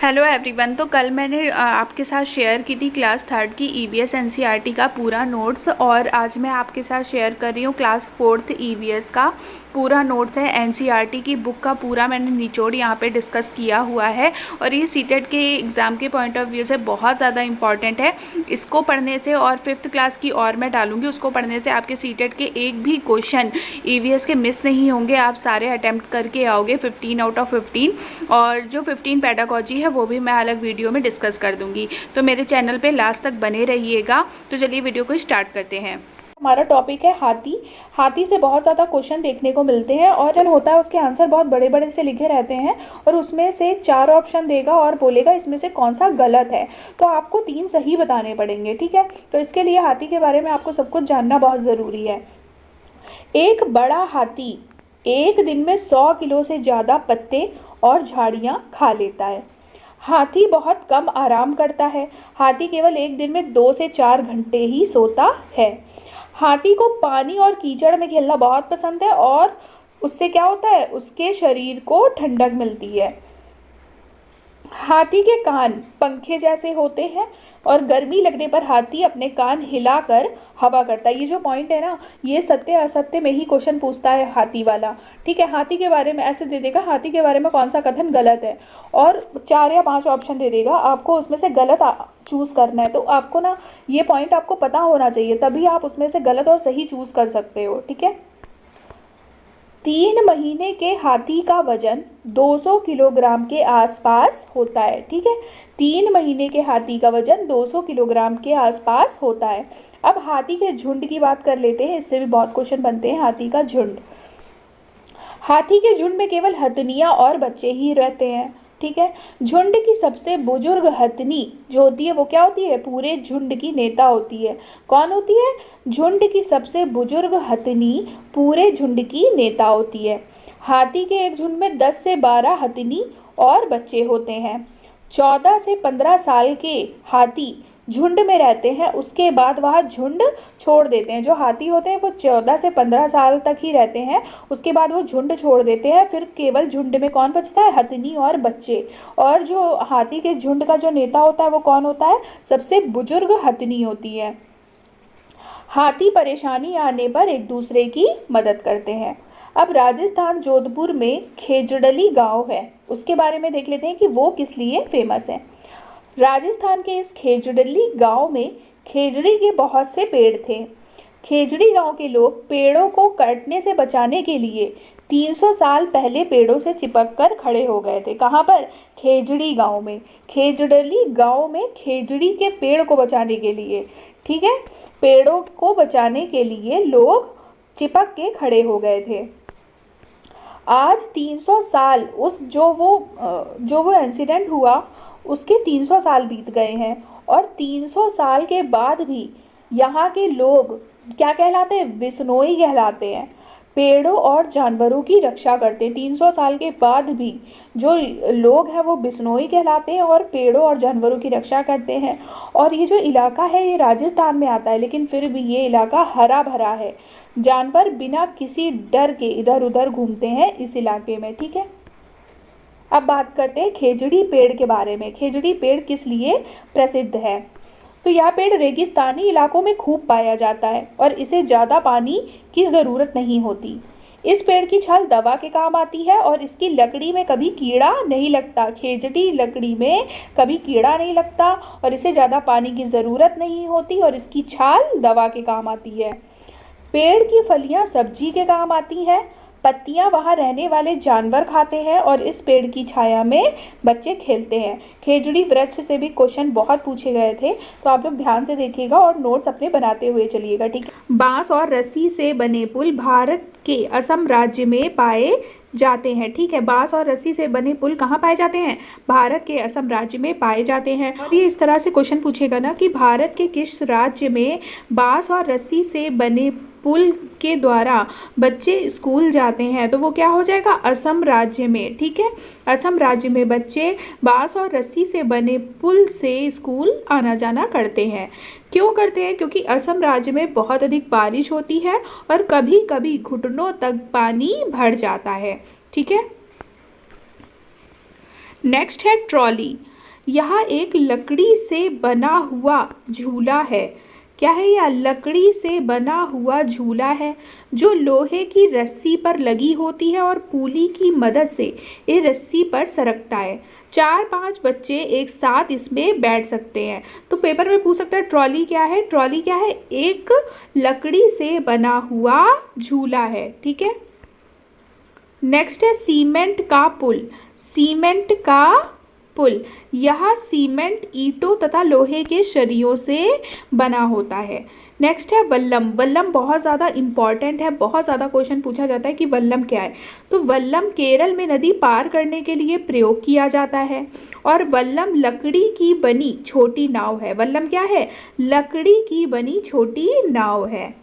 Hello everyone. तो कल मैंने आपके साथ शेयर की थी क्लास थर्ड की ईवीएस एनसीईआरटी का पूरा नोट्स, और आज मैं आपके साथ शेयर कर रही हूँ क्लास फोर्थ ईवीएस का पूरा नोट्स है। एनसीईआरटी की बुक का पूरा मैंने निचोड़ यहाँ पे डिस्कस किया हुआ है, और ये सीटेट के एग्ज़ाम के पॉइंट ऑफ व्यू से बहुत ज़्यादा इंपॉर्टेंट है। इसको पढ़ने से, और फिफ्थ क्लास की और मैं डालूंगी, उसको पढ़ने से आपके सीटेट के एक भी क्वेश्चन ईवीएस के मिस नहीं होंगे। आप सारे अटैम्प्ट करके आओगे 15 आउट ऑफ 15, और जो 15 पेडागॉजी है वो भी मैं अलग वीडियो में डिस्कस कर दूंगी। तो मेरे चैनल पे लास्ट तक बने रहिएगा। तो चलिए वीडियो को स्टार्ट करते हैं। हमारा टॉपिक है हाथी। हाथी से बहुत ज़्यादा क्वेश्चन देखने को मिलते हैं, और होता है उसके आंसर बहुत बड़े बड़े से लिखे रहते हैं, और उसमें से 4 ऑप्शन देगा और बोलेगा इसमें से कौन सा गलत है। तो आपको 3 सही बताने पड़ेंगे, ठीक है। तो इसके लिए हाथी के बारे में आपको सब कुछ जानना बहुत ज़रूरी है। एक बड़ा हाथी एक दिन में 100 किलो से ज़्यादा पत्ते और झाड़ियाँ खा लेता है। हाथी बहुत कम आराम करता है। हाथी केवल एक दिन में 2 से 4 घंटे ही सोता है। हाथी को पानी और कीचड़ में खेलना बहुत पसंद है, और उससे क्या होता है, उसके शरीर को ठंडक मिलती है। हाथी के कान पंखे जैसे होते हैं, और गर्मी लगने पर हाथी अपने कान हिलाकर हवा करता है। ये जो पॉइंट है ना, ये सत्य असत्य में ही क्वेश्चन पूछता है हाथी वाला, ठीक है। हाथी के बारे में ऐसे दे देगा, हाथी के बारे में कौन सा कथन गलत है, और 4 या 5 ऑप्शन दे देगा, आपको उसमें से गलत चूज करना है। तो आपको ना ये पॉइंट आपको पता होना चाहिए, तभी आप उसमें से गलत और सही चूज कर सकते हो, ठीक है। 3 महीने के हाथी का वजन 200 किलोग्राम के आसपास होता है, ठीक है। 3 महीने के हाथी का वजन 200 किलोग्राम के आसपास होता है। अब हाथी के झुंड की बात कर लेते हैं, इससे भी बहुत क्वेश्चन बनते हैं। हाथी का झुंड, हाथी के झुंड में केवल हथनियां और बच्चे ही रहते हैं, ठीक है। झुंड की सबसे बुजुर्ग हथनी जो होती है वो क्या होती है, पूरे झुंड की नेता होती है। कौन होती है, झुंड की सबसे बुजुर्ग हथनी पूरे झुंड की नेता होती है। हाथी के एक झुंड में 10 से 12 हथनी और बच्चे होते हैं। 14 से 15 साल के हाथी झुंड में रहते हैं, उसके बाद वह झुंड छोड़ देते हैं। जो हाथी होते हैं वो 14 से 15 साल तक ही रहते हैं, उसके बाद वो झुंड छोड़ देते हैं। फिर केवल झुंड में कौन बचता है, हथनी और बच्चे। और जो हाथी के झुंड का जो नेता होता है वो कौन होता है, सबसे बुजुर्ग हथनी होती है। हाथी परेशानी आने पर एक दूसरे की मदद करते हैं। अब राजस्थान जोधपुर में खेजड़ली गांव है, उसके बारे में देख लेते हैं कि वो किस लिए फेमस है। राजस्थान के इस खेजड़ली गांव में खेजड़ी के बहुत से पेड़ थे। खेजड़ी गांव के लोग पेड़ों को कटने से बचाने के लिए 300 साल पहले पेड़ों से चिपक कर खड़े हो गए थे। कहाँ पर, खेजड़ी गांव में। खेजड़ली गांव में खेजड़ी के पेड़ को बचाने के लिए, ठीक है, पेड़ों को बचाने के लिए लोग चिपक के खड़े हो गए थे। आज 300 साल उस जो वो इंसिडेंट हुआ उसके 300 साल बीत गए हैं, और 300 साल के बाद भी यहाँ के लोग क्या कहलाते हैं, बिश्नोई कहलाते हैं। पेड़ों और जानवरों की रक्षा करते हैं। 300 साल के बाद भी जो लोग हैं वो बिश्नोई कहलाते हैं और पेड़ों और जानवरों की रक्षा करते हैं। और ये जो इलाका है ये राजस्थान में आता है, लेकिन फिर भी ये इलाका हरा भरा है। जानवर बिना किसी डर के इधर उधर घूमते हैं इस इलाके में, ठीक है। अब बात करते हैं खेजड़ी पेड़ के बारे में। खेजड़ी पेड़ किस लिए प्रसिद्ध है, तो यह पेड़ रेगिस्तानी इलाकों में खूब पाया जाता है, और इसे ज़्यादा पानी की ज़रूरत नहीं होती। इस पेड़ की छाल दवा के काम आती है, और इसकी लकड़ी में कभी कीड़ा नहीं लगता। खेजड़ी लकड़ी में कभी कीड़ा नहीं लगता, और इसे ज़्यादा पानी की ज़रूरत नहीं होती, और इसकी छाल दवा के काम आती है। पेड़ की फलियां सब्जी के काम आती हैं। पत्तियां वहां रहने वाले जानवर खाते हैं, और इस पेड़ की छाया में बच्चे खेलते हैं। खेजड़ी वृक्ष से भी क्वेश्चन बहुत पूछे गए थे, तो आप लोग ध्यान से देखिएगा और नोट्स अपने बनाते हुए चलिएगा, ठीक है। बांस और रस्सी से बने पुल भारत के असम राज्य में पाए जाते हैं, ठीक है। बांस और रस्सी से बने पुल कहाँ पाए जाते हैं, भारत के असम राज्य में पाए जाते हैं। और ये इस तरह से क्वेश्चन पूछेगा ना कि भारत के किस राज्य में बांस और रस्सी से बने पुल के द्वारा बच्चे स्कूल जाते हैं, तो वो क्या हो जाएगा, असम राज्य में, ठीक है। असम राज्य में बच्चे बांस और रस्सी से बने पुल से स्कूल आना जाना करते हैं। क्यों करते हैं, क्योंकि असम राज्य में बहुत अधिक बारिश होती है, और कभी कभी घुटनों तक पानी भर जाता है, ठीक है। नेक्स्ट है ट्रॉली। यह एक लकड़ी से बना हुआ झूला है। क्या है यह? लकड़ी से बना हुआ झूला है जो लोहे की रस्सी पर लगी होती है और पुली की मदद से ये रस्सी पर सरकता है। 4-5 बच्चे एक साथ इसमें बैठ सकते हैं। तो पेपर में पूछ सकता है ट्रॉली क्या है? ट्रॉली क्या है? एक लकड़ी से बना हुआ झूला है। ठीक है। नेक्स्ट है सीमेंट का पुल। सीमेंट का पुल, यह सीमेंट ईंटों तथा लोहे के सरियों से बना होता है। नेक्स्ट है वल्लम। वल्लम बहुत ज़्यादा इम्पॉर्टेंट है, बहुत ज़्यादा क्वेश्चन पूछा जाता है कि वल्लम क्या है। तो वल्लम केरल में नदी पार करने के लिए प्रयोग किया जाता है और वल्लम लकड़ी की बनी छोटी नाव है। वल्लम क्या है? लकड़ी की बनी छोटी नाव है।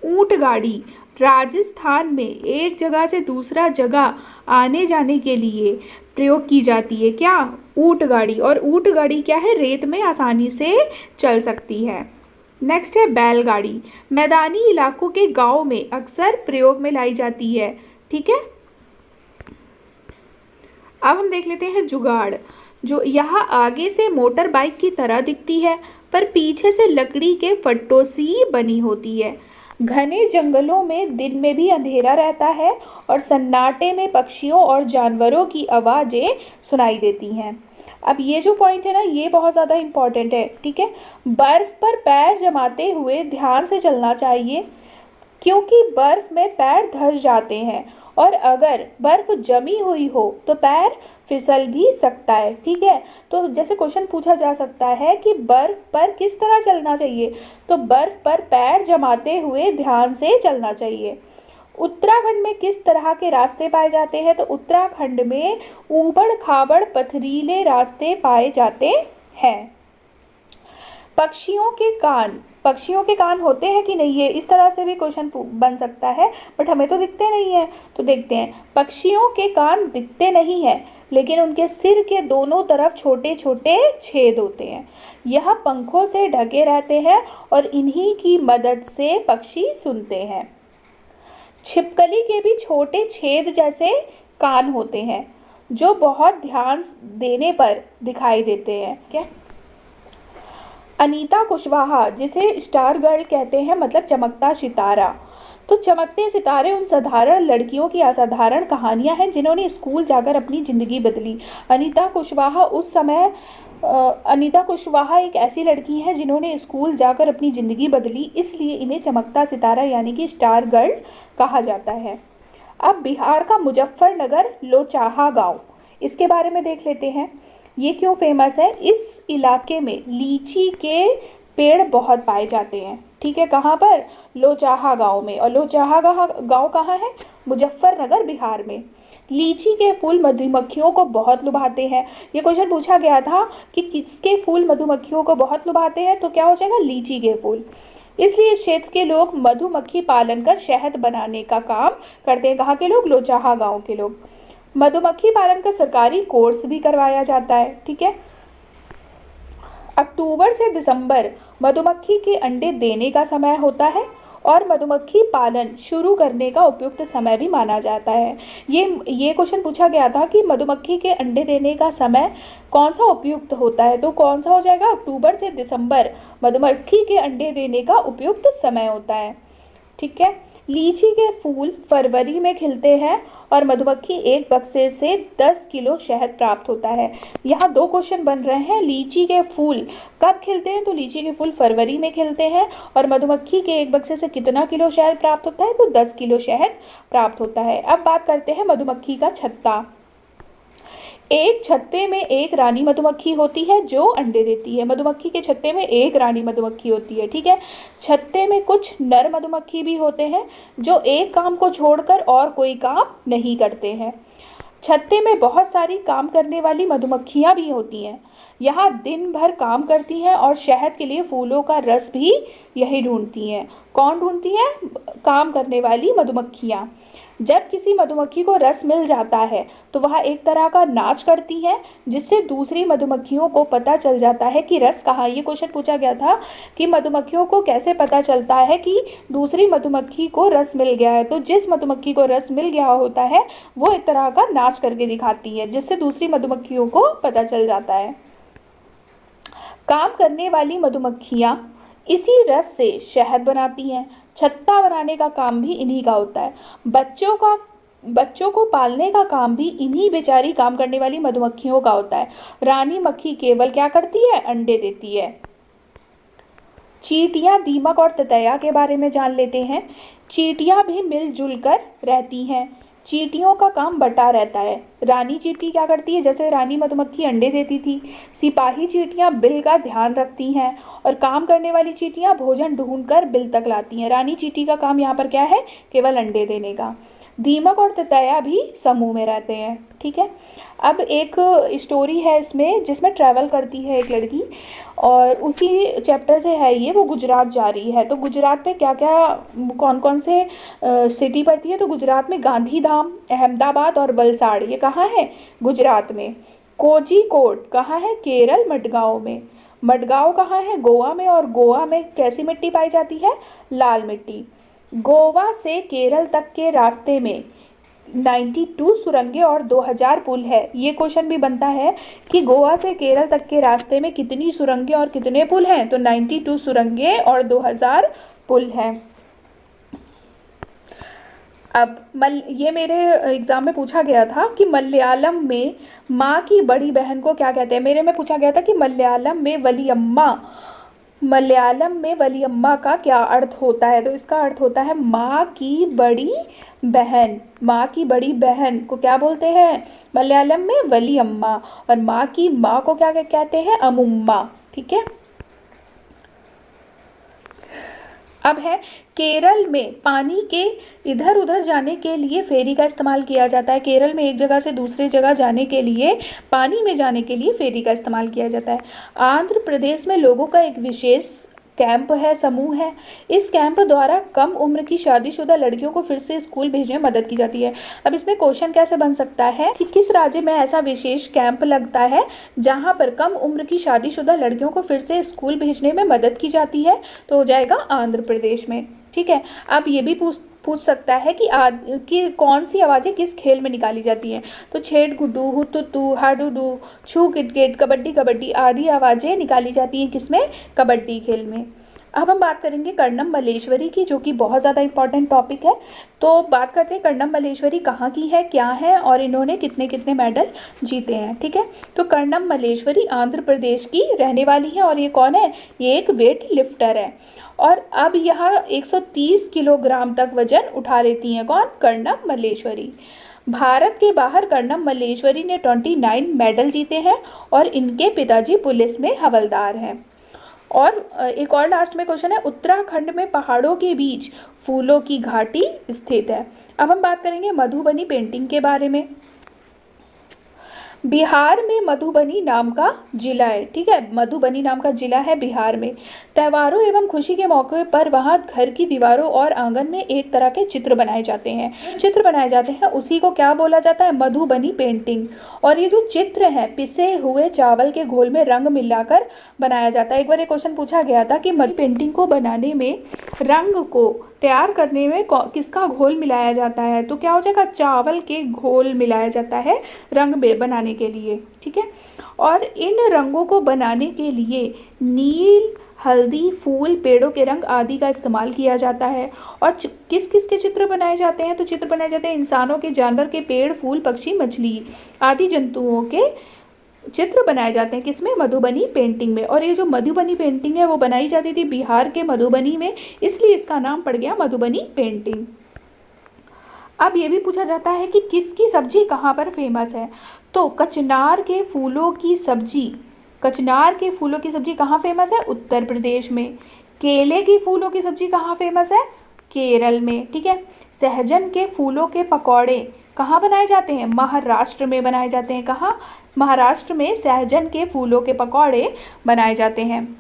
ऊंट गाड़ी, राजस्थान में एक जगह से दूसरा जगह आने जाने के लिए प्रयोग की जाती है। क्या? ऊंट गाड़ी। और ऊंट गाड़ी क्या है? रेत में आसानी से चल सकती है। नेक्स्ट है बैलगाड़ी। मैदानी इलाकों के गांव में अक्सर प्रयोग में लाई जाती है। ठीक है। अब हम देख लेते हैं जुगाड़। जो यह आगे से मोटर बाइक की तरह दिखती है पर पीछे से लकड़ी के फट्टों सी बनी होती है। घने जंगलों में दिन में भी अंधेरा रहता है और सन्नाटे में पक्षियों और जानवरों की आवाज़ें सुनाई देती हैं। अब ये जो पॉइंट है ना, ये बहुत ज़्यादा इम्पॉर्टेंट है। ठीक है। बर्फ़ पर पैर जमाते हुए ध्यान से चलना चाहिए क्योंकि बर्फ़ में पैर धंस जाते हैं और अगर बर्फ़ जमी हुई हो तो पैर फिसल भी सकता है। ठीक है। तो जैसे क्वेश्चन पूछा जा सकता है कि बर्फ़ पर किस तरह चलना चाहिए, तो बर्फ़ पर पैर जमाते हुए ध्यान से चलना चाहिए। उत्तराखंड में किस तरह के रास्ते पाए जाते हैं? तो उत्तराखंड में ऊबड़ खाबड़ पथरीले रास्ते पाए जाते हैं। पक्षियों के कान, पक्षियों के कान होते हैं कि नहीं, ये इस तरह से भी क्वेश्चन बन सकता है, बट हमें तो दिखते नहीं है। तो देखते हैं, पक्षियों के कान दिखते नहीं हैं लेकिन उनके सिर के दोनों तरफ छोटे छोटे छेद होते हैं। यह पंखों से ढके रहते हैं और इन्हीं की मदद से पक्षी सुनते हैं। छिपकली के भी छोटे छेद जैसे कान होते हैं जो बहुत ध्यान देने पर दिखाई देते हैं। क्या? अनीता कुशवाहा, जिसे स्टार गर्ल कहते हैं, मतलब चमकता सितारा। तो चमकते सितारे उन साधारण लड़कियों की असाधारण कहानियां हैं जिन्होंने स्कूल जाकर अपनी ज़िंदगी बदली। अनीता कुशवाहा एक ऐसी लड़की है जिन्होंने स्कूल जाकर अपनी ज़िंदगी बदली, इसलिए इन्हें चमकता सितारा यानी कि स्टार गर्ल कहा जाता है। अब बिहार का मुजफ्फरनगर लोचाहा गांव, इसके बारे में देख लेते हैं। ये क्यों फेमस है? इस इलाके में लीची के पेड़ बहुत पाए जाते हैं। ठीक है। कहाँ पर? लोचाहा गांव में। और लोचाहा गांव कहाँ है? मुजफ्फरनगर, बिहार में। लीची के फूल मधुमक्खियों को बहुत लुभाते हैं। ये क्वेश्चन पूछा गया था कि किसके फूल मधुमक्खियों को बहुत लुभाते हैं, तो क्या हो जाएगा? लीची के फूल। इसलिए इस क्षेत्र के लोग मधुमक्खी पालन कर शहद बनाने का काम करते हैं। कहाँ के लोग? लोचाहा गाँव के लोग। मधुमक्खी पालन का सरकारी कोर्स भी करवाया जाता है। ठीक है। अक्टूबर से दिसंबर मधुमक्खी के अंडे देने का समय होता है और मधुमक्खी पालन शुरू करने का उपयुक्त समय भी माना जाता है। ये क्वेश्चन पूछा गया था कि मधुमक्खी के अंडे देने का समय कौन सा उपयुक्त होता है, तो कौन सा हो जाएगा? अक्टूबर से दिसंबर मधुमक्खी के अंडे देने का उपयुक्त समय होता है। ठीक है। लीची के फूल फरवरी में खिलते हैं और मधुमक्खी एक बक्से से 10 किलो शहद प्राप्त होता है। यहाँ 2 क्वेश्चन बन रहे हैं। लीची के फूल कब खिलते हैं? तो लीची के फूल फरवरी में खिलते हैं और मधुमक्खी के एक बक्से से कितना किलो शहद प्राप्त होता है? तो 10 किलो शहद प्राप्त होता है। अब बात करते हैं मधुमक्खी का छत्ता। एक छत्ते में एक रानी मधुमक्खी होती है जो अंडे देती है। मधुमक्खी के छत्ते में एक रानी मधुमक्खी होती है। ठीक है। छत्ते में कुछ नर मधुमक्खी भी होते हैं जो एक काम को छोड़कर और कोई काम नहीं करते हैं। छत्ते में बहुत सारी काम करने वाली मधुमक्खियाँ भी होती हैं। यहाँ दिन भर काम करती हैं और शहद के लिए फूलों का रस भी यही ढूंढती हैं। कौन ढूंढती है? काम करने वाली मधुमक्खियाँ। जब किसी मधुमक्खी को रस मिल जाता है तो वह एक तरह का नाच करती है, जिससे दूसरी मधुमक्खियों को पता चल जाता है कि रस कहाँ। ये क्वेश्चन पूछा गया था कि मधुमक्खियों को कैसे पता चलता है कि दूसरी मधुमक्खी को रस मिल गया है। तो जिस मधुमक्खी को रस मिल गया होता है वो एक तरह का नाच करके दिखाती है, जिससे दूसरी मधुमक्खियों को पता चल जाता है। काम करने वाली मधुमक्खियां इसी रस से शहद बनाती हैं। छत्ता बनाने का काम भी इन्हीं का होता है। बच्चों को पालने का काम भी इन्हीं बेचारी काम करने वाली मधुमक्खियों का होता है। रानी मक्खी केवल क्या करती है? अंडे देती है। चींटियां, दीमक और ततैया के बारे में जान लेते हैं। चींटियां भी मिलजुल कर रहती हैं। चींटियों का काम बटा रहता है। रानी चींटी क्या करती है? जैसे रानी मधुमक्खी अंडे देती थी, सिपाही चींटियां बिल का ध्यान रखती हैं और काम करने वाली चींटियां भोजन ढूंढकर बिल तक लाती हैं। रानी चींटी का काम यहाँ पर क्या है? केवल अंडे देने का। दीमक और ततैया भी समूह में रहते हैं। ठीक है, अब एक स्टोरी है इसमें जिसमें ट्रैवल करती है एक लड़की, और उसी चैप्टर से है ये। वो गुजरात जा रही है, तो गुजरात में क्या क्या कौन कौन से सिटी पड़ती है? तो गुजरात में गांधीधाम, अहमदाबाद और वलसाड़, ये कहाँ है? गुजरात में। कोझीकोड कहाँ है? केरल, मडगांव में। मडगांव कहाँ है? गोवा में। और गोवा में कैसी मिट्टी पाई जाती है? लाल मिट्टी। गोवा से केरल तक के रास्ते में 92 सुरंगें और 2000 पुल है। ये क्वेश्चन भी बनता है कि गोवा से केरल तक के रास्ते में कितनी सुरंगें और कितने पुल हैं? तो 92 सुरंगें और 2000 पुल हैं। अब ये मेरे एग्जाम में पूछा गया था कि मलयालम में माँ की बड़ी बहन को क्या कहते हैं। मेरे में पूछा गया था कि मलयालम में वलियम्मा का क्या अर्थ होता है? तो इसका अर्थ होता है माँ की बड़ी बहन। माँ की बड़ी बहन को क्या बोलते हैं मलयालम में? वलियम्मा। और माँ की माँ को क्या कहते हैं? अमुम्मा। ठीक है, अब है केरल में पानी के इधर उधर जाने के लिए फेरी का इस्तेमाल किया जाता है। केरल में एक जगह से दूसरी जगह जाने के लिए, पानी में जाने के लिए फेरी का इस्तेमाल किया जाता है। आंध्र प्रदेश में लोगों का एक विशेष कैंप है, समूह है। इस कैंप द्वारा कम उम्र की शादीशुदा लड़कियों को फिर से स्कूल भेजने में मदद की जाती है। अब इसमें क्वेश्चन कैसे बन सकता है कि किस राज्य में ऐसा विशेष कैंप लगता है जहां पर कम उम्र की शादीशुदा लड़कियों को फिर से स्कूल भेजने में मदद की जाती है? तो हो जाएगा आंध्र प्रदेश में। ठीक है, अब ये भी पूछ सकता है कि कौन सी आवाज़ें किस खेल में निकाली जाती हैं। तो छेड़ गुड्डू, हुतुतु, हाडुडू, छू किटकिट, कबड्डी कबड्डी आदि आवाज़ें निकाली जाती हैं किसमें? कबड्डी खेल में। अब हम बात करेंगे कर्णम मल्लेश्वरी की, जो कि बहुत ज़्यादा इंपॉर्टेंट टॉपिक है। तो बात करते हैं कर्णम मल्लेश्वरी कहाँ की है, क्या है और इन्होंने कितने कितने मेडल जीते हैं। ठीक है, तो कर्णम मल्लेश्वरी आंध्र प्रदेश की रहने वाली है और ये कौन है? ये एक वेट लिफ्टर है और अब यह 130 किलोग्राम तक वजन उठा लेती हैं। कौन? कर्णम मल्लेश्वरी। भारत के बाहर कर्णम मल्लेश्वरी ने 29 मेडल जीते हैं और इनके पिताजी पुलिस में हवलदार हैं। और एक और लास्ट में क्वेश्चन है, उत्तराखंड में पहाड़ों के बीच फूलों की घाटी स्थित है। अब हम बात करेंगे मधुबनी पेंटिंग के बारे में। बिहार में मधुबनी नाम का जिला है। ठीक है, मधुबनी नाम का जिला है बिहार में। त्योहारों एवं खुशी के मौके पर वहाँ घर की दीवारों और आंगन में एक तरह के चित्र बनाए जाते हैं। उसी को क्या बोला जाता है? मधुबनी पेंटिंग। और ये जो चित्र है पिसे हुए चावल के घोल में रंग मिलाकर बनाया जाता है। एक बार ये क्वेश्चन पूछा गया था कि मधु पेंटिंग को बनाने में, रंग को तैयार करने में किसका घोल मिलाया जाता है? तो क्या हो जाएगा? चावल के घोल मिलाया जाता है रंग बनाने के लिए। ठीक है, और इन रंगों को बनाने के लिए नील, हल्दी, फूल, पेड़ों के रंग आदि का इस्तेमाल किया जाता है। और किस किस के चित्र बनाए जाते हैं? तो चित्र बनाए जाते हैं इंसानों के, जानवर के, पेड़, फूल, पक्षी, मछली आदि जंतुओं के चित्र बनाए जाते हैं किसमें? मधुबनी पेंटिंग में। और ये जो मधुबनी पेंटिंग है वो बनाई जाती थी बिहार के मधुबनी में, इसलिए इसका नाम पड़ गया मधुबनी पेंटिंग। अब ये भी पूछा जाता है कि किसकी सब्जी कहाँ पर फेमस है? तो कचनार के फूलों की सब्जी कहाँ फेमस है? उत्तर प्रदेश में। केले की फूलों की सब्जी कहाँ फेमस है? केरल में। ठीक है, सहजन के फूलों के पकौड़े कहाँ बनाए जाते हैं? महाराष्ट्र में बनाए जाते हैं। कहाँ? महाराष्ट्र में सहजन के फूलों के पकौड़े बनाए जाते हैं।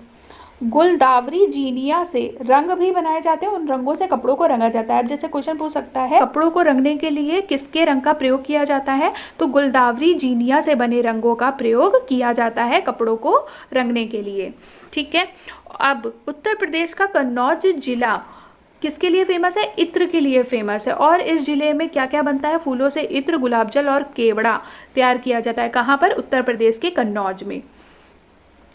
गुलदावरी जीनिया से रंग भी बनाए जाते हैं, उन रंगों से कपड़ों को रंगा जाता है। अब जैसे क्वेश्चन पूछ सकता है कपड़ों को रंगने के लिए किसके रंग का प्रयोग किया जाता है, तो गुलदावरी जीनिया से बने रंगों का प्रयोग किया जाता है कपड़ों को रंगने के लिए। ठीक है। अब उत्तर प्रदेश का कन्नौज जिला किसके लिए फेमस है, इत्र के लिए फेमस है। और इस जिले में क्या क्या बनता है, फूलों से इत्र, गुलाब जल और केवड़ा तैयार किया जाता है। कहाँ पर, उत्तर प्रदेश के कन्नौज में।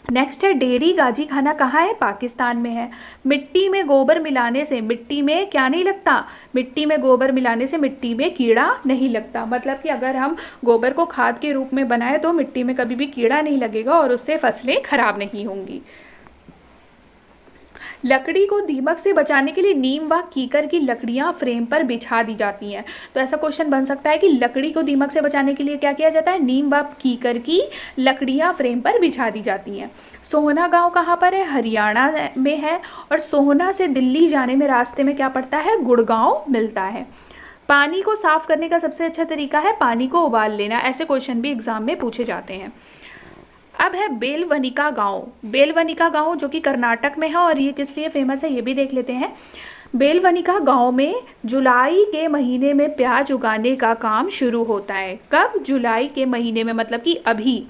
नेक्स्ट है डेरी गाजी खाना कहाँ है, पाकिस्तान में है। मिट्टी में गोबर मिलाने से मिट्टी में क्या नहीं लगता, मिट्टी में गोबर मिलाने से मिट्टी में कीड़ा नहीं लगता। मतलब कि अगर हम गोबर को खाद के रूप में बनाए तो मिट्टी में कभी भी कीड़ा नहीं लगेगा और उससे फसलें खराब नहीं होंगी। लकड़ी को दीमक से बचाने के लिए नीम व कीकर की लकड़ियां फ्रेम पर बिछा दी जाती हैं। तो ऐसा क्वेश्चन बन सकता है कि लकड़ी को दीमक से बचाने के लिए क्या किया जाता है, नीम व कीकर की लकड़ियां फ्रेम पर बिछा दी जाती हैं। सोहना गांव कहाँ पर है, हरियाणा में है। और सोहना से दिल्ली जाने में रास्ते में क्या पड़ता है, गुड़गांव मिलता है। पानी को साफ करने का सबसे अच्छा तरीका है पानी को उबाल लेना। ऐसे क्वेश्चन भी एग्जाम में पूछे जाते हैं। अब है बेलवनिका गांव। बेलवनिका गांव जो कि कर्नाटक में है और ये किस लिए फेमस है ये भी देख लेते हैं। बेलवनिका गांव में जुलाई के महीने में प्याज उगाने का काम शुरू होता है। कब, जुलाई के महीने में, मतलब कि अभी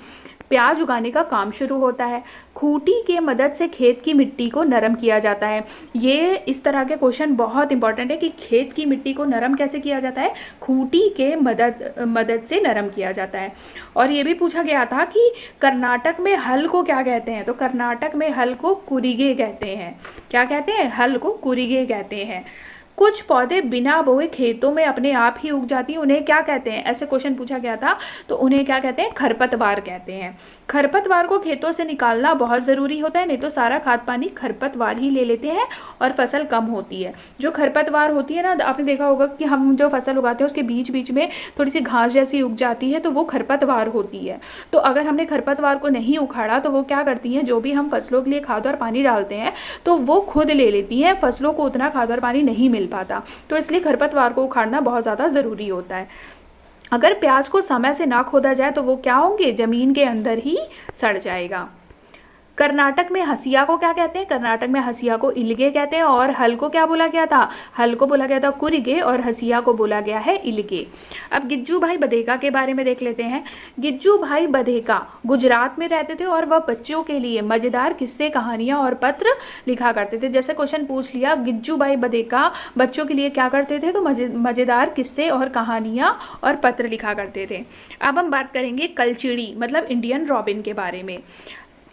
प्याज उगाने का काम शुरू होता है। खूंटी के मदद से खेत की मिट्टी को नरम किया जाता है। ये इस तरह के क्वेश्चन बहुत इंपॉर्टेंट है कि खेत की मिट्टी को नरम कैसे किया जाता है, खूंटी के मदद से नरम किया जाता है। और ये भी पूछा गया था कि कर्नाटक में हल को क्या कहते हैं, तो कर्नाटक में हल को कुरिगे कहते हैं। क्या कहते हैं, हल को कुरिगे कहते हैं। कुछ पौधे बिना बोए खेतों में अपने आप ही उग जाती हैं, उन्हें क्या कहते हैं, ऐसे क्वेश्चन पूछा गया था। तो उन्हें क्या कहते हैं, खरपतवार कहते हैं। खरपतवार को खेतों से निकालना बहुत ज़रूरी होता है, नहीं तो सारा खाद पानी खरपतवार ही ले लेते हैं और फसल कम होती है। जो खरपतवार होती है ना, आपने देखा होगा कि हम जो फसल उगाते हैं उसके बीच बीच में थोड़ी सी घास जैसी उग जाती है, तो वो खरपतवार होती है। तो अगर हमने खरपतवार को नहीं उखाड़ा तो वो क्या करती हैं, जो भी हम फसलों के लिए खाद और पानी डालते हैं तो वो खुद ले लेती हैं, फसलों को उतना खाद और पानी नहीं मिल पाता। तो इसलिए खरपतवार को उखाड़ना बहुत ज़्यादा ज़रूरी होता है। अगर प्याज को समय से ना खोदा जाए तो वो क्या होंगे, ज़मीन के अंदर ही सड़ जाएगा। कर्नाटक में हसिया को क्या कहते हैं, कर्नाटक में हसिया को इलगे कहते हैं। और हल को क्या बोला गया था, हल को बोला गया था कुरिगे और हसिया को बोला गया है इलगे। अब गिज्जू भाई बधेका के बारे में देख लेते हैं। गिज्जू भाई बधेका गुजरात में रहते थे और वह बच्चों के लिए मज़ेदार किस्से, कहानियां और पत्र लिखा करते थे। जैसे क्वेश्चन पूछ लिया, गिज्जू भाई बधेका बच्चों के लिए क्या करते थे, तो मज़ेदार किस्से और कहानियाँ और पत्र लिखा करते थे। अब हम बात करेंगे कलचिड़ी मतलब इंडियन रॉबिन के बारे में।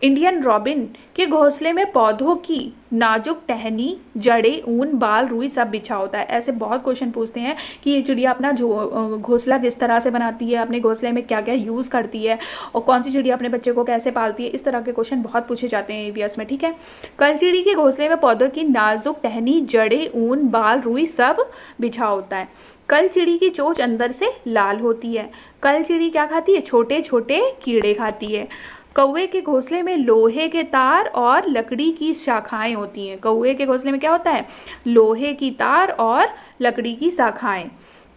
इंडियन रॉबिन के घोंसले में पौधों की नाजुक टहनी, जड़ें, ऊन, बाल, रुई सब बिछा होता है। ऐसे बहुत क्वेश्चन पूछते हैं कि ये चिड़िया अपना घोंसला किस तरह से बनाती है, अपने घोंसले में क्या क्या यूज़ करती है और कौन सी चिड़िया अपने बच्चे को कैसे पालती है। इस तरह के क्वेश्चन बहुत पूछे जाते हैं ईवीएस में। ठीक है। कलचिड़ी के घोंसले में पौधों की नाजुक टहनी, जड़ें, ऊन, बाल, रुई सब बिछा होता है। कलचिड़ी की चोंच अंदर से लाल होती है। कलचिड़ी क्या खाती है, छोटे छोटे कीड़े खाती है। कौवे के घोंसले में लोहे के तार और लकड़ी की शाखाएं होती हैं। कौवे के घोंसले में क्या होता है, लोहे की तार और लकड़ी की शाखाएं।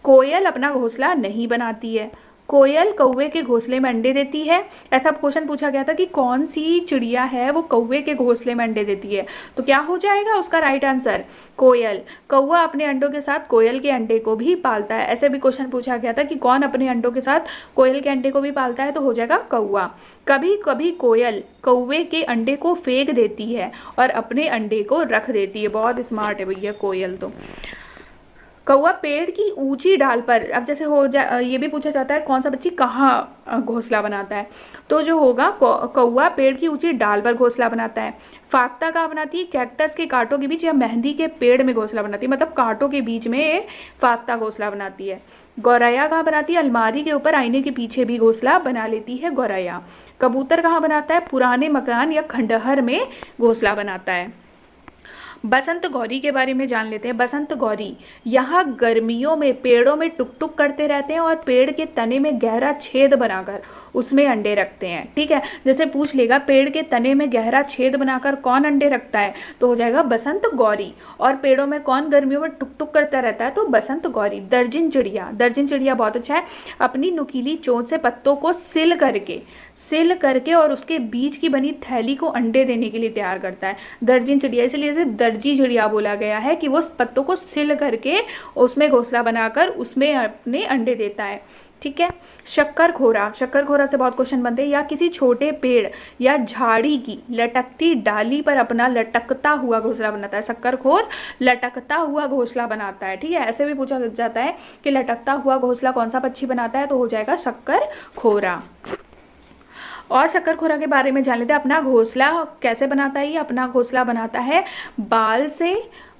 कोयल अपना घोंसला नहीं बनाती है। कोयल कौवे के घोंसले में अंडे देती है। ऐसा क्वेश्चन पूछा गया था कि कौन सी चिड़िया है वो कौवे के घोंसले में अंडे देती है, तो क्या हो जाएगा उसका राइट आंसर, कोयल। कौवा अपने अंडों के साथ कोयल के अंडे को भी पालता है। ऐसे भी क्वेश्चन पूछा गया था कि कौन अपने अंडों के साथ कोयल के अंडे को भी पालता है, तो हो जाएगा कौवा। कभी कभी कोयल कौवे के अंडे को फेंक देती है और अपने अंडे को रख देती है। बहुत स्मार्ट है भैया कोयल तो। कौवा पेड़ की ऊंची डाल पर, अब जैसे ये भी पूछा जाता है कौन सा पक्षी कहाँ घोंसला बनाता है, तो जो होगा कौवा पेड़ की ऊंची डाल पर घोंसला बनाता है। फाख्ता कहाँ बनाती है, कैक्टस के कांटों के बीच या मेहंदी के पेड़ में घोंसला बनाती है, मतलब कांटों के बीच में फाख्ता घोंसला बनाती है। गौरैया कहाँ बनाती है, अलमारी के ऊपर आईने के पीछे भी घोंसला बना लेती है गौरैया। कबूतर कहाँ बनाता है, पुराने मकान या खंडहर में घोंसला बनाता है। बसंत गौरी के बारे में जान लेते हैं। बसंत गौरी यहाँ गर्मियों में पेड़ों में टुक टुक करते रहते हैं और पेड़ के तने में गहरा छेद बनाकर उसमें अंडे रखते हैं। ठीक है, जैसे पूछ लेगा पेड़ के तने में गहरा छेद बनाकर कौन अंडे रखता है, तो हो जाएगा बसंत गौरी। और पेड़ों में कौन गर्मियों में टुक टुक करता रहता है, तो बसंत गौरी। दर्जन चिड़िया, दर्जन चिड़िया बहुत अच्छा है, अपनी नुकीली चोंच से पत्तों को सिल करके और उसके बीज की बनी थैली को अंडे देने के लिए तैयार करता है। दर्जन चिड़िया, इसलिए इसे दर्जी चिड़िया बोला गया है कि वो पत्तों को सिल करके उसमें घोंसला बनाकर उसमें अपने अंडे देता है। ठीक है। शक्करखोरा, शक्करखोरा से बहुत क्वेश्चन बनते हैं। या किसी छोटे पेड़ या झाड़ी की लटकती डाली पर अपना लटकता हुआ घोंसला बनाता है। शक्करखोर लटकता हुआ घोंसला बनाता है। ठीक है, ऐसे भी पूछा जाता है कि लटकता हुआ घोंसला कौन सा पक्षी बनाता है, तो हो जाएगा शक्करखोरा। और शक्करखोरा के बारे में जान लेते हैं। अपना घोंसला कैसे बनाता है, ये अपना घोंसला बनाता है बाल से,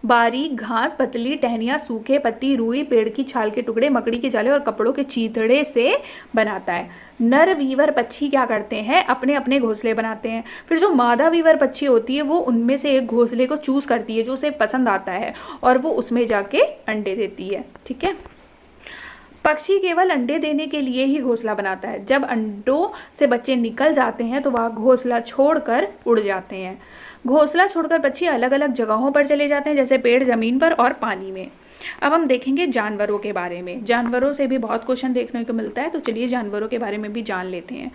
बारीक घास, पतली टहनियाँ, सूखे पत्ती, रुई, पेड़ की छाल के टुकड़े, मकड़ी के जाले और कपड़ों के चीथड़े से बनाता है। नर वीवर पक्षी क्या करते हैं, अपने अपने घोंसले बनाते हैं। फिर जो मादा वीवर पक्षी होती है वो उनमें से एक घोंसले को चूज करती है जो उसे पसंद आता है और वो उसमें जाके अंडे देती है। ठीक है। पक्षी केवल अंडे देने के लिए ही घोंसला बनाता है। जब अंडों से बच्चे निकल जाते हैं तो वह घोंसला छोड़कर उड़ जाते हैं। घोंसला छोड़कर पक्षी अलग अलग जगहों पर चले जाते हैं, जैसे पेड़, जमीन पर और पानी में। अब हम देखेंगे जानवरों के बारे में। जानवरों से भी बहुत क्वेश्चन देखने को मिलता है, तो चलिए जानवरों के बारे में भी जान लेते हैं।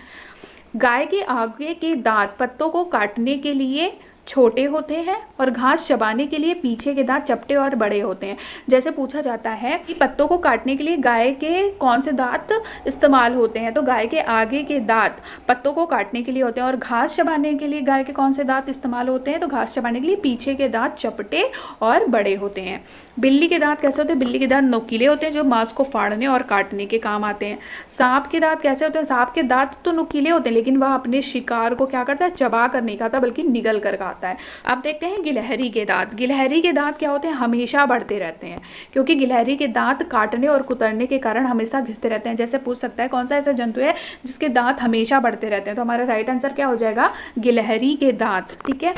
गाय के आगे के दांत पत्तों को काटने के लिए छोटे होते हैं और घास चबाने के लिए पीछे के दांत चपटे और बड़े होते हैं। जैसे पूछा जाता है कि पत्तों को काटने के लिए गाय के कौन से दांत इस्तेमाल होते हैं, तो गाय के आगे के दांत पत्तों को काटने के लिए होते हैं। और घास चबाने के लिए गाय के कौन से दांत इस्तेमाल होते हैं, तो घास चबाने के लिए पीछे के दांत चपटे और बड़े होते हैं। बिल्ली के दांत कैसे होते हैं, बिल्ली के दांत नोकीले होते हैं जो मांस को फाड़ने और काटने के काम आते हैं। सांप के दांत कैसे होते हैं, सांप के दांत तो नुकीले होते हैं लेकिन वह अपने शिकार को क्या करता है, चबा कर नहीं खाता बल्कि निगल कर खाता है। अब देखते हैं गिलहरी के दांत। गिलहरी के दांत क्या होते हैं, हमेशा बढ़ते रहते हैं क्योंकि गिलहरी के दांत काटने और कुतरने के कारण हमेशा घिसते रहते हैं। जैसे पूछ सकता है कौन सा ऐसा जंतु है जिसके दांत हमेशा बढ़ते रहते हैं, तो हमारा राइट आंसर क्या हो जाएगा, गिलहरी के दांत। ठीक है।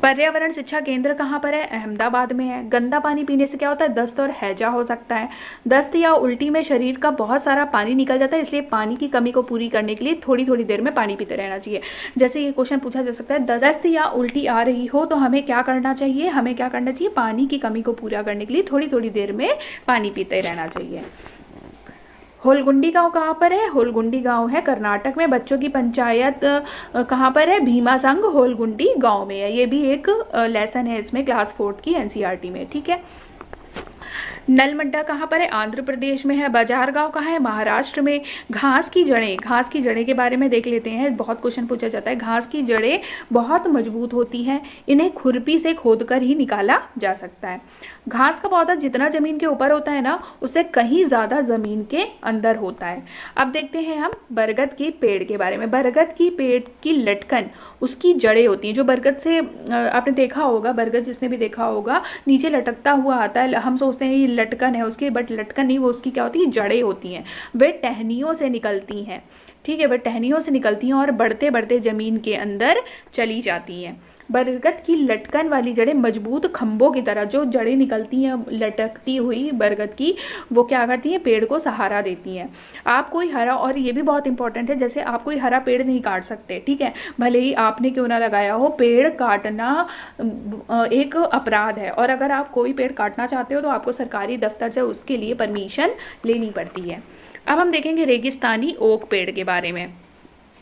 पर्यावरण शिक्षा केंद्र कहाँ पर है, अहमदाबाद में है। गंदा पानी पीने से क्या होता है, दस्त और हैजा हो सकता है। दस्त या उल्टी में शरीर का बहुत सारा पानी निकल जाता है, इसलिए पानी की कमी को पूरी करने के लिए थोड़ी थोड़ी देर में पानी पीते रहना चाहिए। जैसे ये क्वेश्चन पूछा जा सकता है, दस्त या उल्टी आ रही हो तो हमें क्या करना चाहिए, हमें क्या करना चाहिए, पानी की कमी को पूरा करने के लिए थोड़ी थोड़ी देर में पानी पीते रहना चाहिए। होलगुंडी गांव कहाँ पर है, होलगुंडी गांव है कर्नाटक में। बच्चों की पंचायत कहाँ पर है, भीमा संघ होलगुंडी गांव में है। ये भी एक लेसन है इसमें क्लास 4 की एनसीईआरटी में। ठीक है। नलमड्डा कहाँ पर है, आंध्र प्रदेश में है। बाजार गांव कहाँ है, महाराष्ट्र में। घास की जड़ें, घास की जड़ें के बारे में देख लेते हैं, बहुत क्वेश्चन पूछा जाता है। घास की जड़ें बहुत मजबूत होती हैं, इन्हें खुरपी से खोदकर ही निकाला जा सकता है। घास का पौधा जितना जमीन के ऊपर होता है ना, उससे कहीं ज़्यादा जमीन के अंदर होता है। अब देखते हैं हम बरगद के पेड़ के बारे में। बरगद की पेड़ की लटकन उसकी जड़ें होती हैं। जो बरगद से आपने देखा होगा, बरगद जिसने भी देखा होगा नीचे लटकता हुआ आता है, हम सोचते हैं ये लटकन है उसकी, बट लटकन नहीं, वो उसकी क्या होती है, जड़ें होती हैं। वे टहनियों से निकलती हैं। ठीक है, वह टहनियों से निकलती हैं और बढ़ते बढ़ते जमीन के अंदर चली जाती हैं। बरगद की लटकन वाली जड़ें मजबूत खंभों की तरह, जो जड़ें निकलती हैं लटकती हुई बरगद की, वो क्या करती हैं, पेड़ को सहारा देती हैं। आप कोई हरा, और ये भी बहुत इंपॉर्टेंट है, जैसे आप कोई हरा पेड़ नहीं काट सकते, ठीक है, भले ही आपने क्यों ना लगाया हो, पेड़ काटना एक अपराध है। और अगर आप कोई पेड़ काटना चाहते हो तो आपको सरकारी दफ्तर से उसके लिए परमिशन लेनी पड़ती है। अब हम देखेंगे रेगिस्तानी ओक पेड़ के बारे में।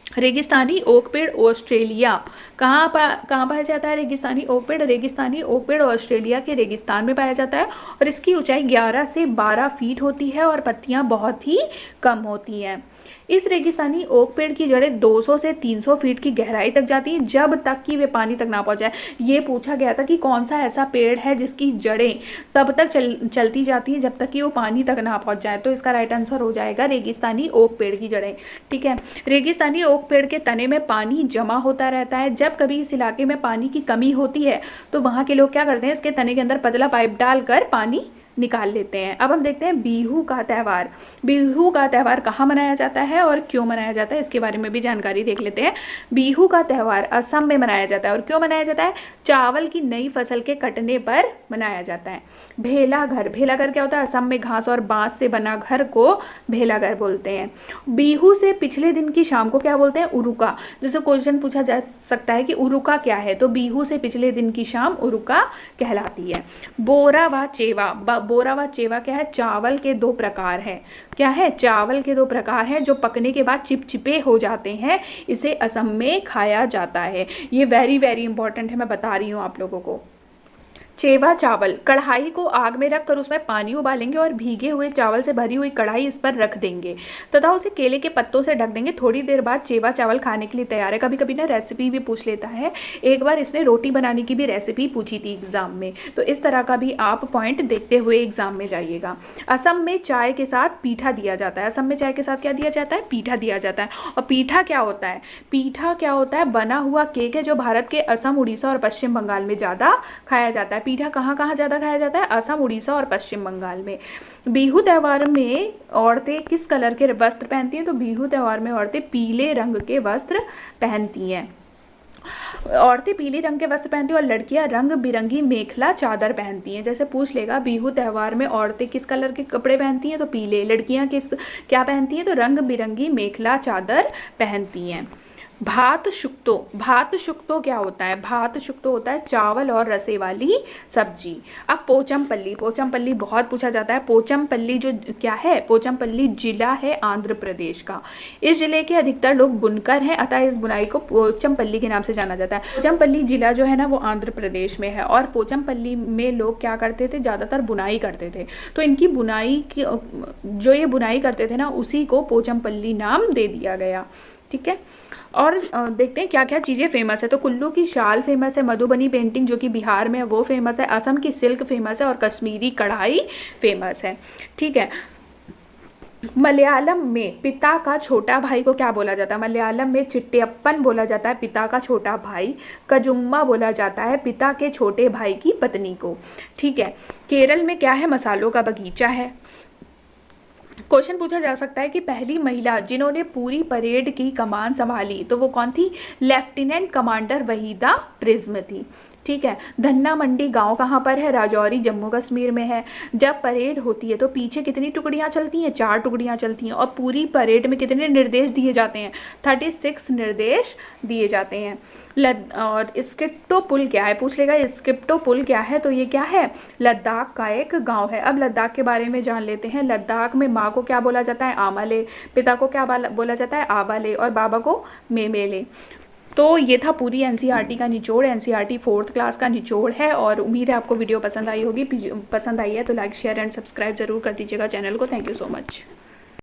रेगिस्तानी ओक पेड़ ऑस्ट्रेलिया कहाँ पाया जाता है, रेगिस्तानी ओक पेड़, रेगिस्तानी ओक पेड़ ऑस्ट्रेलिया के रेगिस्तान में पाया जाता है और इसकी ऊंचाई 11 से 12 फीट होती है और पत्तियां बहुत ही कम होती हैं। इस रेगिस्तानी ओक पेड़ की जड़ें 200 से 300 फीट की गहराई तक जाती हैं, जब तक कि वे पानी तक ना पहुंच जाए। ये पूछा गया था कि कौन सा ऐसा पेड़ है जिसकी जड़ें तब तक चलती जाती हैं जब तक कि वो पानी तक ना पहुंच जाए, तो इसका राइट आंसर हो जाएगा रेगिस्तानी ओक पेड़ की जड़ें। ठीक है। रेगिस्तानी ओक पेड़ के तने में पानी जमा होता रहता है। जब कभी इस इलाके में पानी की कमी होती है तो वहाँ के लोग क्या करते हैं, इसके तने के अंदर पतला पाइप डालकर पानी निकाल लेते हैं। अब हम देखते हैं बिहू का त्यौहार। बिहू का त्यौहार कहाँ मनाया जाता है और क्यों मनाया जाता है, इसके बारे में भी जानकारी देख लेते हैं। बिहू का त्यौहार असम में मनाया जाता है और क्यों मनाया जाता है, चावल की नई फसल के कटने पर मनाया जाता है। भेला घर, भेला घर क्या होता है, असम में घास और बांस से बना घर को भेला घर बोलते हैं। बिहू से पिछले दिन की शाम को क्या बोलते हैं, उरुका। जैसे क्वेश्चन पूछा जा सकता है कि उरुका क्या है, तो बिहू से पिछले दिन की शाम उरुका कहलाती है। बोरा व चेवा, बोरा व चेवा क्या है, चावल के दो प्रकार है। क्या है, चावल के दो प्रकार हैं जो पकने के बाद चिपचिपे हो जाते हैं, इसे असम में खाया जाता है। ये वेरी वेरी इंपॉर्टेंट है, मैं बता रही हूँ आप लोगों को। चेवा चावल, कढ़ाई को आग में रखकर उसमें पानी उबालेंगे और भीगे हुए चावल से भरी हुई कढ़ाई इस पर रख देंगे तथा उसे केले के पत्तों से ढक देंगे। थोड़ी देर बाद चेवा चावल खाने के लिए तैयार है। कभी कभी ना रेसिपी भी पूछ लेता है, एक बार इसने रोटी बनाने की भी रेसिपी पूछी थी एग्जाम में, तो इस तरह का भी आप पॉइंट देखते हुए एग्जाम में जाइएगा। असम में चाय के साथ पीठा दिया जाता है। असम में चाय के साथ क्या दिया जाता है, पीठा दिया जाता है। और पीठा क्या होता है, पीठा क्या होता है, बना हुआ केक है जो भारत के असम, उड़ीसा और पश्चिम बंगाल में ज़्यादा खाया जाता है। पीठा कहाँ कहाँ ज़्यादा खाया जाता है, असम, उड़ीसा और पश्चिम बंगाल में। बिहू त्यौहार में औरतें किस कलर के वस्त्र पहनती हैं, तो बिहू त्यौहार में औरतें पीले रंग के वस्त्र पहनती हैं। औरतें पीले रंग के वस्त्र पहनती हैं और लड़कियां रंग बिरंगी मेखला चादर पहनती हैं। जैसे पूछ लेगा बिहू त्यौहार में औरतें किस कलर के कपड़े पहनती हैं, तो पीले। लड़कियां किस क्या पहनती हैं, तो रंग बिरंगी मेखला चादर पहनती हैं। भात शुक्तो, भात शुक्तो क्या होता है, भात शुक्तो होता है चावल और रसे वाली सब्जी। अब पोचमपल्ली, पोचमपल्ली बहुत पूछा जाता है। पोचमपल्ली जो क्या है, पोचमपल्ली जिला है आंध्र प्रदेश का। इस जिले के अधिकतर लोग बुनकर हैं, अतः इस बुनाई को पोचमपल्ली के नाम से जाना जाता है। पोचमपल्ली जिला जो है ना वो आंध्र प्रदेश में है और पोचमपल्ली में लोग क्या करते थे, ज़्यादातर बुनाई करते थे। तो इनकी बुनाई की जो ये बुनाई करते थे ना उसी को पोचमपल्ली नाम दे दिया गया। ठीक है, और देखते हैं क्या क्या चीज़ें फेमस है। तो कुल्लू की शाल फेमस है, मधुबनी पेंटिंग जो कि बिहार में है वो फेमस है, असम की सिल्क फेमस है और कश्मीरी कढ़ाई फेमस है। ठीक है, मलयालम में पिता का छोटा भाई को क्या बोला जाता है, मलयालम में चिट्टियप्पन बोला जाता है पिता का छोटा भाई। कजुम्मा बोला जाता है पिता के छोटे भाई की पत्नी को। ठीक है, केरल में क्या है, मसालों का बगीचा है। क्वेश्चन पूछा जा सकता है कि पहली महिला जिन्होंने पूरी परेड की कमान संभाली तो वो कौन थी, लेफ्टिनेंट कमांडर वहीदा प्रिज्म थी। ठीक है, धन्ना मंडी गांव कहाँ पर है, राजौरी जम्मू कश्मीर में है। जब परेड होती है तो पीछे कितनी टुकड़ियाँ चलती हैं, 4 टुकड़ियाँ चलती हैं और पूरी परेड में कितने निर्देश दिए जाते हैं, 36 निर्देश दिए जाते हैं। और स्किप्टो पुल क्या है, पूछ लेगा स्किप्टो पुल क्या है, तो ये क्या है, लद्दाख का एक गाँव है। अब लद्दाख के बारे में जान लेते हैं। लद्दाख में माँ को क्या बोला जाता है, आमाले, पिता को क्या बोला जाता है, आबाले और बाबा को मेमेले। तो ये था पूरी एनसीईआरटी का निचोड़। एनसीईआरटी 4th क्लास का निचोड़ है और उम्मीद है आपको वीडियो पसंद आई होगी। पसंद आई है तो लाइक शेयर एंड सब्सक्राइब जरूर कर दीजिएगा चैनल को। Thank you so much.